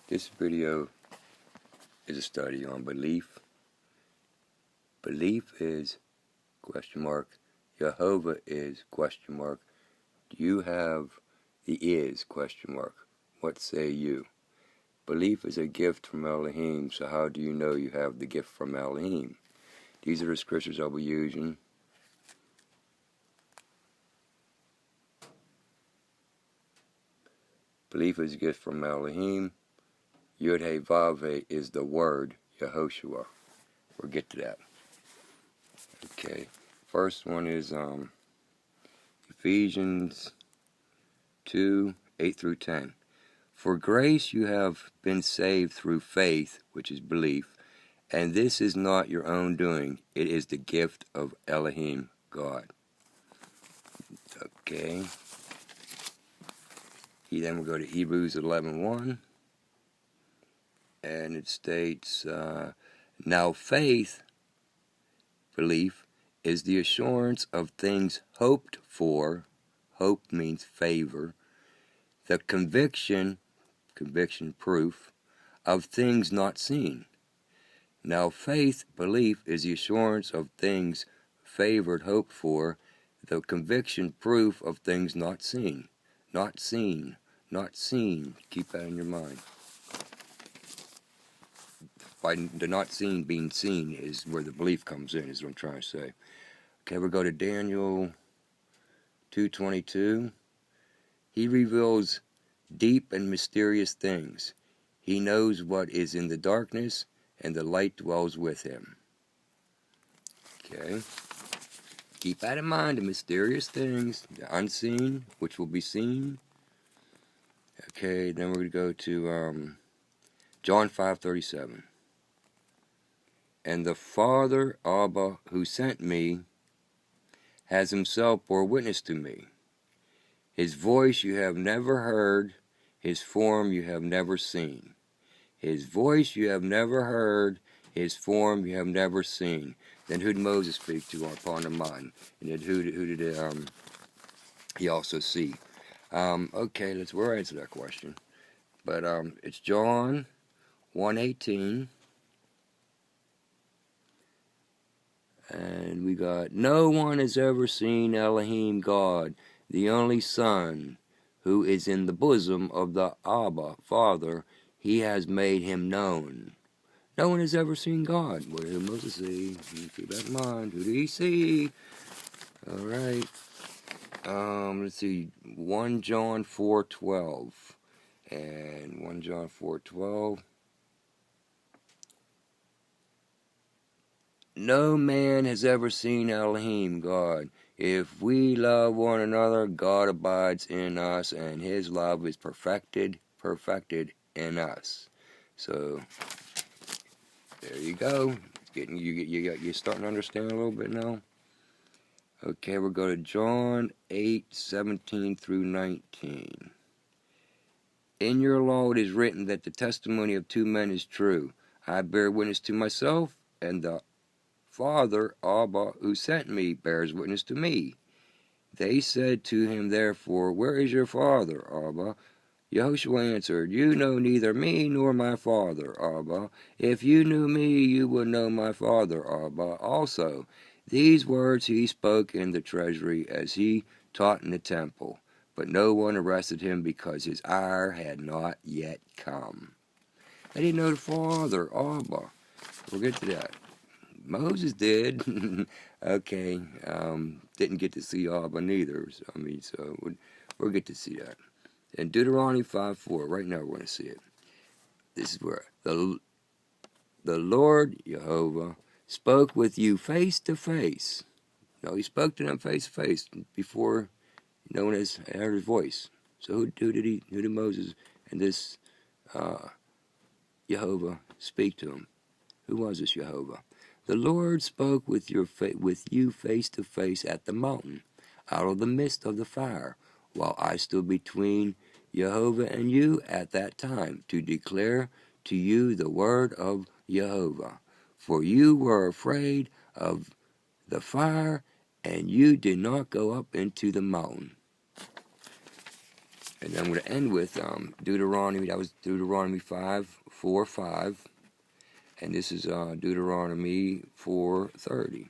This video is a study on belief. Belief is question mark. Jehovah is question mark. Do you have the is question mark? What say you? Belief is a gift from Elohim, so how do you know you have the gift from Elohim? These are the scriptures I'll be using. Belief is a gift from Elohim. Yud He Vav He is the word, Yehoshua. We'll get to that. Okay, first one is Ephesians 2, 8 through 10. For grace you have been saved through faith, which is belief, and this is not your own doing. It is the gift of Elohim, God. Okay. Then we'll go to Hebrews 11:1. And it states, now faith, belief, is the assurance of things hoped for. Hope means favor. The conviction, proof, of things not seen. Now faith, belief, is the assurance of things favored, hoped for. The conviction, proof of things not seen. Not seen. Not seen. Keep that in your mind. By the not seen being seen is where the belief comes in, is what I'm trying to say. Okay, we'll go to Daniel 2:22. He reveals deep and mysterious things. He knows what is in the darkness, and the light dwells with him. Okay. Keep that in mind, the mysterious things, the unseen, which will be seen. Okay, then we're going to go to John 5:37. And the Father, Abba, who sent me, has himself bore witness to me. His voice you have never heard, his form you have never seen. His voice you have never heard, his form you have never seen. Then who did Moses speak to upon the mountain? And then who did he also see? Okay, we'll answer that question. But it's John 1:18. And we got, no one has ever seen Elohim God, the only Son, who is in the bosom of the Abba, Father. He has made him known. No one has ever seen God. What did Moses see? Keep that in mind. Who did he see? All right. Let's see. 1 John 4:12. And 1 John 4:12. No man has ever seen Elohim, God. If we love one another, God abides in us, and his love is perfected in us. So, there you go. You're starting to understand a little bit now? Okay, we'll go to John 8:17 through 19. In your law it is written that the testimony of two men is true. I bear witness to myself, and the Father, Abba, who sent me, bears witness to me. They said to him, therefore, where is your Father, Abba? Yehoshua answered, you know neither me nor my Father, Abba. If you knew me, you would know my Father, Abba, also. These words he spoke in the treasury as he taught in the temple. But no one arrested him because his hour had not yet come. They didn't know the Father, Abba. We'll get to that. Moses did. Okay. Didn't get to see Abba neither. So we'll get to see that. In Deuteronomy 5:4, right now we're going to see it. This is where the Lord, Jehovah, spoke with you face to face. No, he spoke to them face to face before no one has heard his voice. So who did Moses and this Jehovah speak to him? Who was this Jehovah? The Lord spoke with you face to face at the mountain, out of the midst of the fire, while I stood between Jehovah and you at that time, to declare to you the word of Jehovah. For you were afraid of the fire, and you did not go up into the mountain. And then I'm going to end with Deuteronomy. That was Deuteronomy 5:4-5. And this is Deuteronomy 4:30.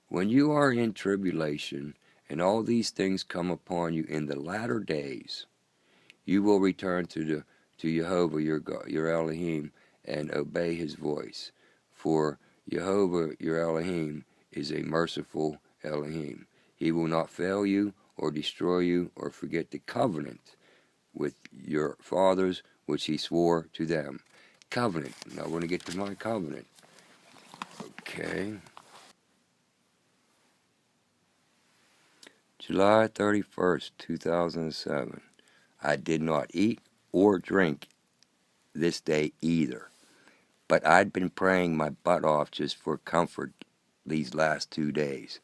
When you are in tribulation, and all these things come upon you in the latter days, you will return to Jehovah your God, your Elohim, and obey his voice. For Jehovah your Elohim is a merciful Elohim. He will not fail you or destroy you or forget the covenant with your fathers which he swore to them. Covenant. Now we're going to get to my covenant. Okay. July 31st, 2007. I did not eat or drink this day either. But I'd been praying my butt off just for comfort these last 2 days.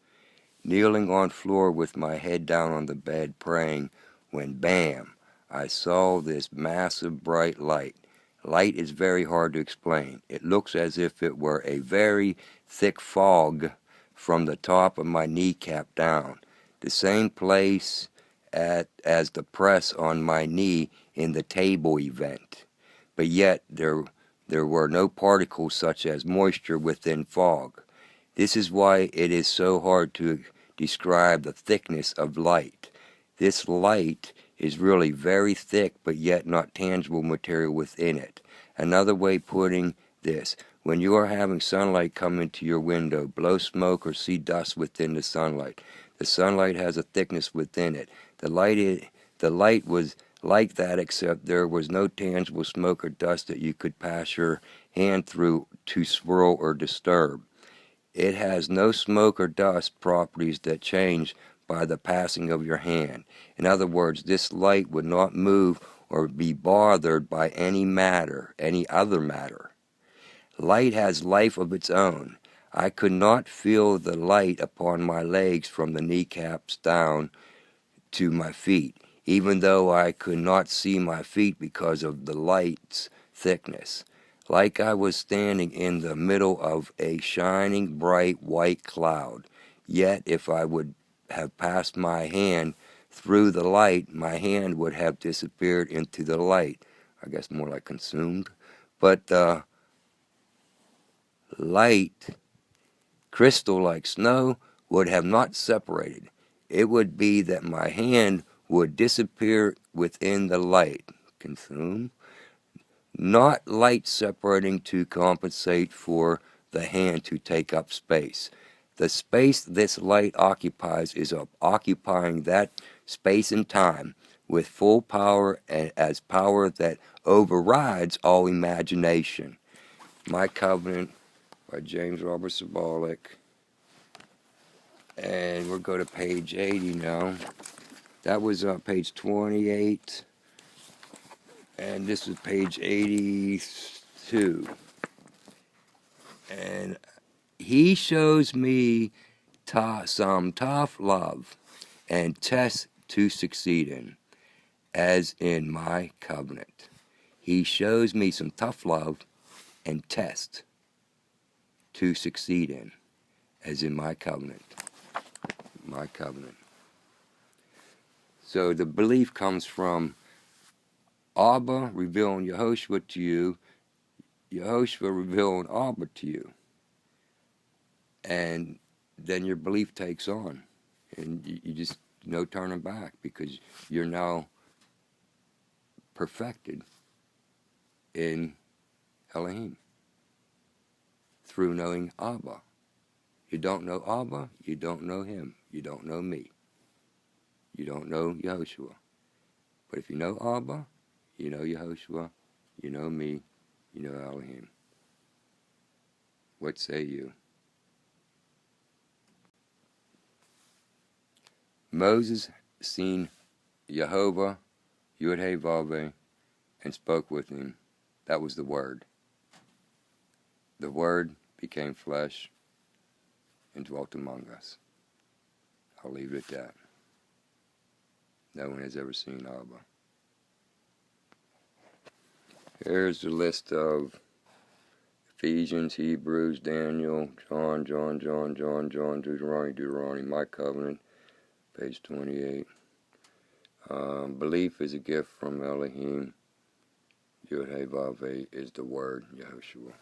Kneeling on floor with my head down on the bed praying, when bam, I saw this massive bright light. Light is very hard to explain. It looks as if it were a very thick fog from the top of my kneecap down, the same place as the press on my knee in the table event. But yet there were no particles such as moisture within fog. This is why it is so hard to describe the thickness of light. This light is really very thick, but yet not tangible material within it. Another way putting this, when you are having sunlight come into your window, blow smoke or see dust within the sunlight has a thickness within it. The light was like that, except there was no tangible smoke or dust that you could pass your hand through to swirl or disturb. It has no smoke or dust properties that change by the passing of your hand. In other words, this light would not move or be bothered by any other matter. Light has life of its own. I could not feel the light upon my legs from the kneecaps down to my feet, even though I could not see my feet because of the light's thickness. Like I was standing in the middle of a shining bright white cloud. Yet if I would have passed my hand through the light, my hand would have disappeared into the light. I guess more like consumed. But the light, crystal like snow, would have not separated. It would be that my hand would disappear within the light. Consume? Not light separating to compensate for the hand to take up space. The space this light occupies is occupying that space and time with full power, and as power that overrides all imagination. My Covenant by James Robert Sabolic. And we'll go to page 80 now. That was page 28. And this is page 82. And he shows me some tough love and tests to succeed in, as in my covenant. He shows me some tough love and tests to succeed in, as in my covenant. My covenant. So the belief comes from Abba revealing Yehoshua to you, Yehoshua revealing Abba to you. And then your belief takes on. And you just, no turning back, because you're now perfected in Elohim through knowing Abba. You don't know Abba, you don't know him. You don't know me. You don't know Yehoshua. But if you know Abba, you know Yehoshua, you know me, you know Elohim. What say you? Moses seen Jehovah, Yud-Heh-Vav-Heh, and spoke with him. That was the Word. The Word became flesh and dwelt among us. I'll leave it at that. No one has ever seen Abba. Here's the list of Ephesians, Hebrews, Daniel, John, Deuteronomy, my covenant, page 28. Belief is a gift from Elohim. Yud-Heh-Vav-Heh is the word, Yahushua.